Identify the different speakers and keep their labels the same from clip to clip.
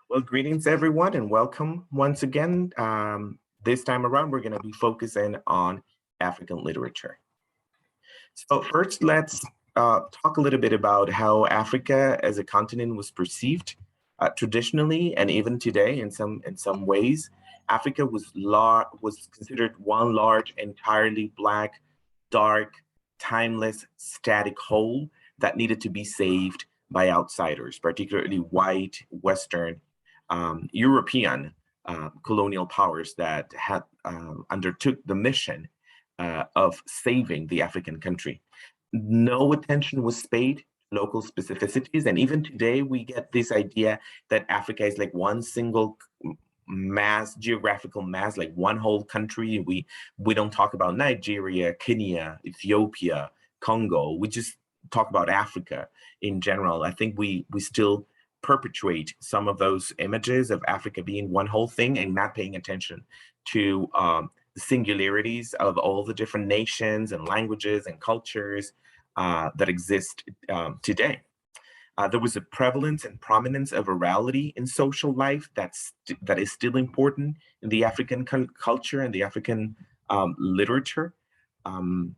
Speaker 1: Well, greetings everyone and welcome once again. This time around, we're going to be focusing on African literature. So first, let's talk a little bit about how Africa as a continent was perceived traditionally and even today in some ways. Africa was considered one large, entirely black, dark, timeless, static whole that needed to be saved by outsiders, particularly white, Western, European colonial powers that had undertook the mission of saving the African country. No attention was paid to local specificities, and even today we get this idea that Africa is like one single mass, geographical mass, like one whole country. We don't talk about Nigeria, Kenya, Ethiopia, Congo. We just talk about Africa in general. I think we still perpetuate some of those images of Africa being one whole thing and not paying attention to the singularities of all the different nations and languages and cultures that exist today. There was a prevalence and prominence of orality in social life that is still important in the African culture and the African literature. Um,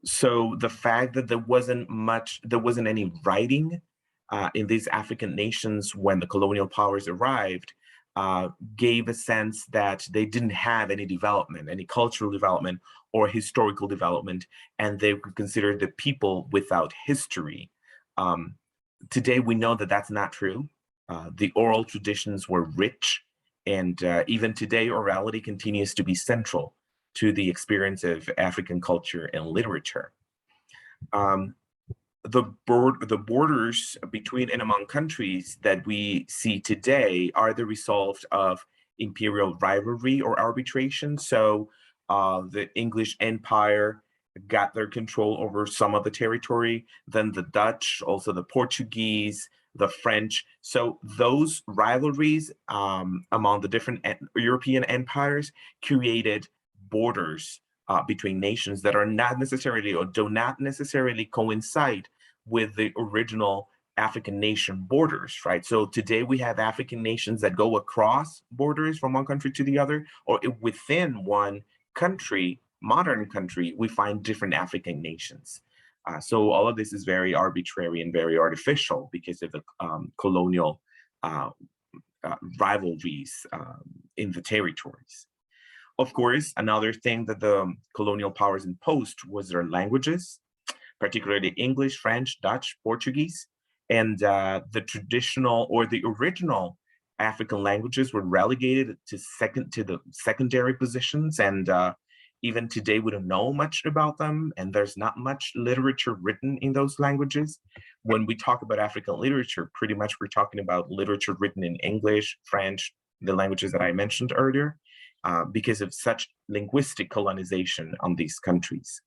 Speaker 1: so the fact that there wasn't any writing in these African nations when the colonial powers arrived, gave a sense that they didn't have any development, any cultural development or historical development, and they were considered the people without history. Um, Today, we know that that's not true. The oral traditions were rich, and even today, orality continues to be central to the experience of African culture and literature. Um, the borders between and among countries that we see today are the result of imperial rivalry or arbitration. So the English Empire got their control over some of the territory, then the Dutch, also the Portuguese, the French. So those rivalries among the different European empires created borders between nations that are not necessarily or do not necessarily coincide with the original African nation borders, right? So today we have African nations that go across borders from one country to the other, or within one country, modern country, we find different African nations. So all of this is very arbitrary and very artificial because of the colonial uh, rivalries in the territories. Of course, another thing that the colonial powers imposed was their languages, particularly English, French, Dutch, Portuguese, and the traditional or the original African languages were relegated to the secondary positions, and even today we don't know much about them, and there's not much literature written in those languages. When we talk about African literature, pretty much we're talking about literature written in English, French, the languages that I mentioned earlier, because of such linguistic colonization on these countries.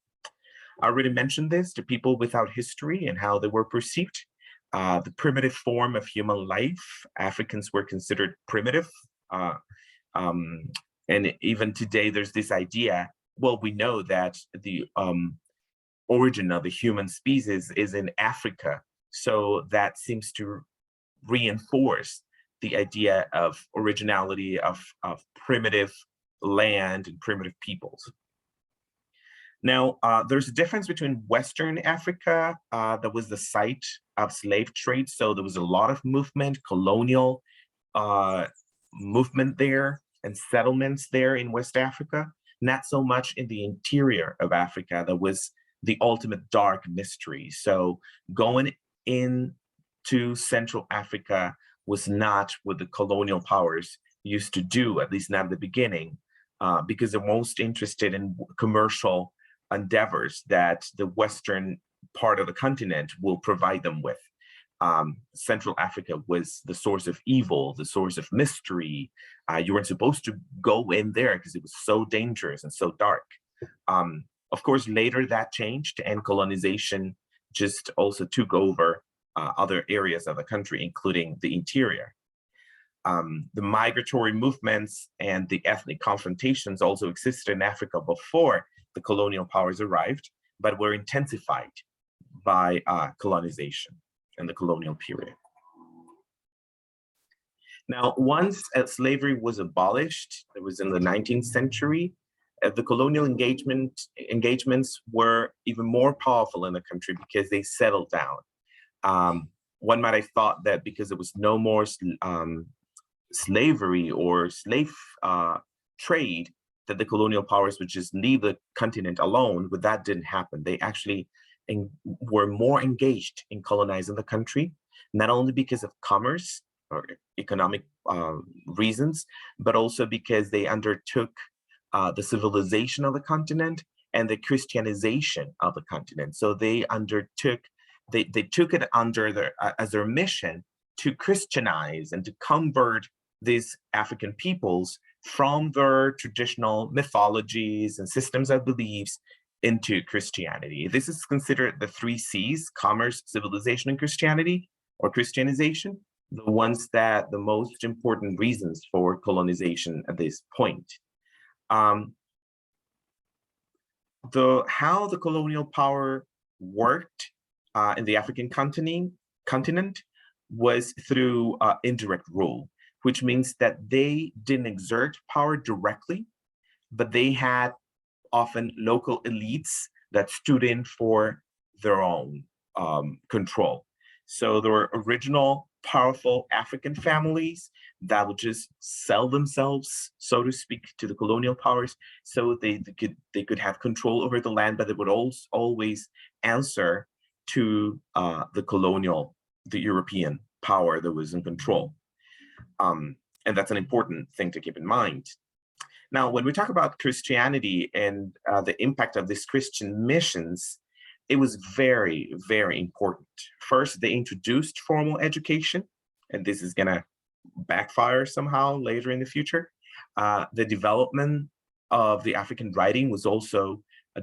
Speaker 1: I already mentioned this, to people without history and how they were perceived. The primitive form of human life, Africans were considered primitive. Uh, um, and even today, there's this idea, well, we know that the origin of the human species is in Africa. So that seems to reinforce the idea of originality of primitive land and primitive peoples. Now, there's a difference between Western Africa, that was the site of slave trade. So there was a lot of movement, colonial uh, movement there and settlements there in West Africa, not so much in the interior of Africa. That was the ultimate dark mystery. So going into Central Africa was not what the colonial powers used to do, at least not at the beginning, because they're most interested in commercial endeavors that the Western part of the continent will provide them with. Central Africa was the source of evil, the source of mystery. You weren't supposed to go in there because it was so dangerous and so dark. Of course, later that changed and colonization just also took over other areas of the country, including the interior. The migratory movements and the ethnic confrontations also existed in Africa before the colonial powers arrived, but were intensified by colonization and the colonial period. Now, once slavery was abolished, it was in the 19th century, the colonial engagements were even more powerful in the country because they settled down. One might have thought that because there was no more slavery or slave trade, that the colonial powers would just leave the continent alone, but that didn't happen. They actually were more engaged in colonizing the country, not only because of commerce or economic reasons, but also because they undertook the civilization of the continent and the Christianization of the continent. So they undertook, they took it under their as their mission to Christianize and to convert these African peoples from their traditional mythologies and systems of beliefs into Christianity. This is considered the three C's: commerce, civilization, and Christianity, or Christianization, the ones that the most important reasons for colonization at this point. How the colonial power worked in the African continent was through indirect rule, which means that they didn't exert power directly, but they had often local elites that stood in for their own control. So there were original powerful African families that would just sell themselves, so to speak, to the colonial powers, so they could have control over the land, but they would always answer to the European power that was in control. And that's an important thing to keep in mind. Now, when we talk about Christianity and the impact of these Christian missions, it was very, very important. First, they introduced formal education, and this is going to backfire somehow later in the future. The development of the African writing was also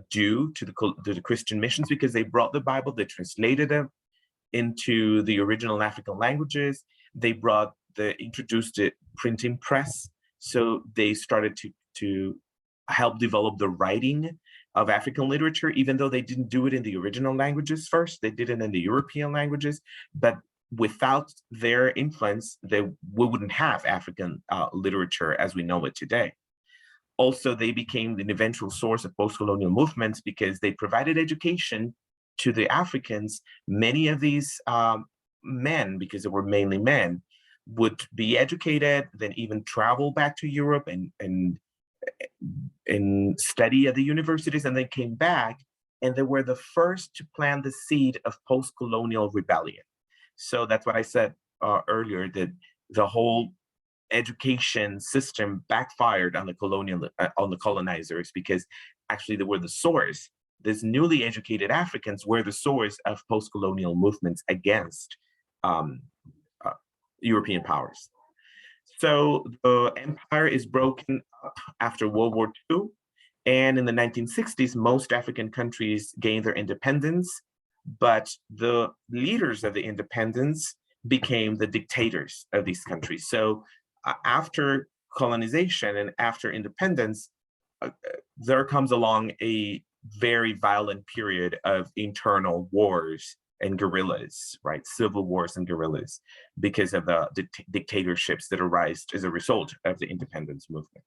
Speaker 1: due to the Christian missions, because they brought the Bible, they translated them into the original African languages. They introduced the printing press, so they started to help develop the writing of African literature, even though they didn't do it in the original languages first. They did it in the European languages, but without their influence, we wouldn't have African literature as we know it today. Also, they became an eventual source of post-colonial movements because they provided education to the Africans. Many of these men, because they were mainly men, would be educated, then even travel back to Europe and study at the universities, and then came back, and they were the first to plant the seed of post-colonial rebellion. So that's what I said earlier, that the whole education system backfired on the colonizers, because actually they were the source. These newly educated Africans were the source of post-colonial movements against European powers. So the empire is broken up after World War II, and in the 1960s, most African countries gained their independence, but the leaders of the independence became the dictators of these countries. So after colonization and after independence, there comes along a very violent period of internal wars and guerrillas, right? Civil wars and guerrillas, because of the dictatorships that arise as a result of the independence movement.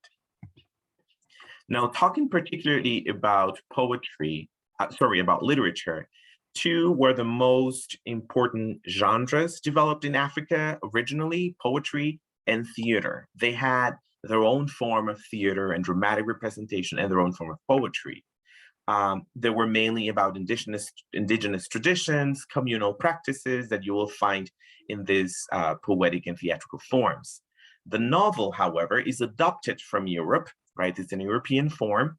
Speaker 1: Now, talking particularly about about literature, two were the most important genres developed in Africa originally: poetry and theater. They had their own form of theater and dramatic representation and their own form of poetry. They were mainly about indigenous traditions, communal practices that you will find in these poetic and theatrical forms. The novel, however, is adopted from Europe, right? It's an European form.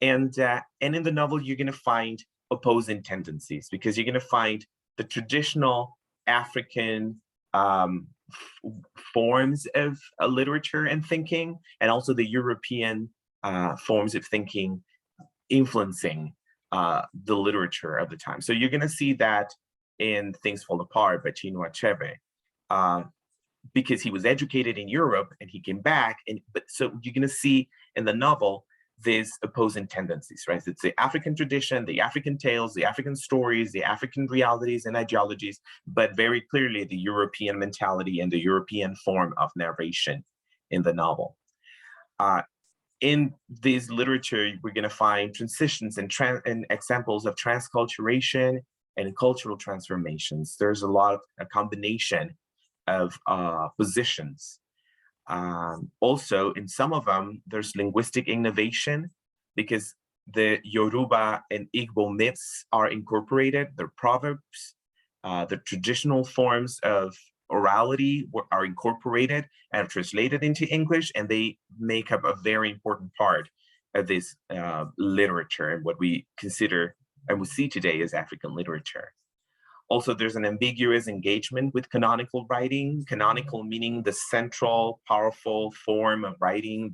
Speaker 1: And in the novel, you're going to find opposing tendencies, because you're going to find the traditional African forms of literature and thinking, and also the European forms of thinking influencing the literature of the time. So you're going to see that in Things Fall Apart by Chinua Achebe, because he was educated in Europe and he came back. But so you're going to see in the novel these opposing tendencies, right? It's the African tradition, the African tales, the African stories, the African realities and ideologies, but very clearly the European mentality and the European form of narration in the novel. In this literature, we're going to find transitions and examples of transculturation and cultural transformations. There's a combination of positions. Also, in some of them, there's linguistic innovation because the Yoruba and Igbo myths are incorporated, their proverbs, the traditional forms of orality are incorporated and translated into English, and they make up a very important part of this literature and what we consider and we see today as African literature. Also, there's an ambiguous engagement with canonical writing, canonical meaning the central, powerful form of writing,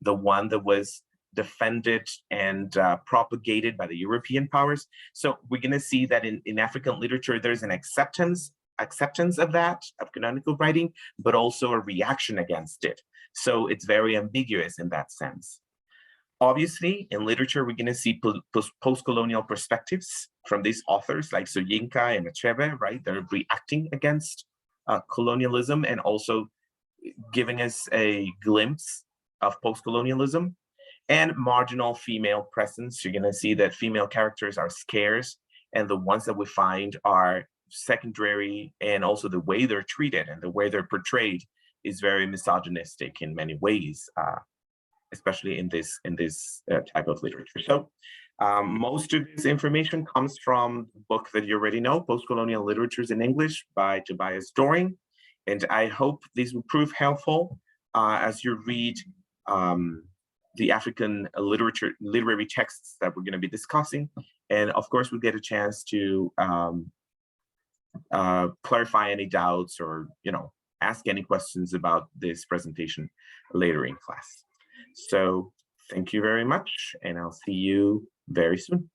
Speaker 1: the one that was defended and propagated by the European powers. So we're going to see that in African literature, there's an acceptance of that, of canonical writing, but also a reaction against it. So it's very ambiguous in that sense. Obviously, in literature, we're going to see post-colonial perspectives from these authors like Soyinka and Achebe, right? They're reacting against colonialism and also giving us a glimpse of post-colonialism. And marginal female presence. You're going to see that female characters are scarce, and the ones that we find are secondary, and also the way they're treated and the way they're portrayed is very misogynistic in many ways, especially in this type of literature. So most of this information comes from the book that you already know, Post-Colonial Literatures in English by Tobias Doring. And I hope this will prove helpful as you read the African literary texts that we're going to be discussing. And of course, we'll get a chance to clarify any doubts or, ask any questions about this presentation later in class. So thank you very much, and I'll see you very soon.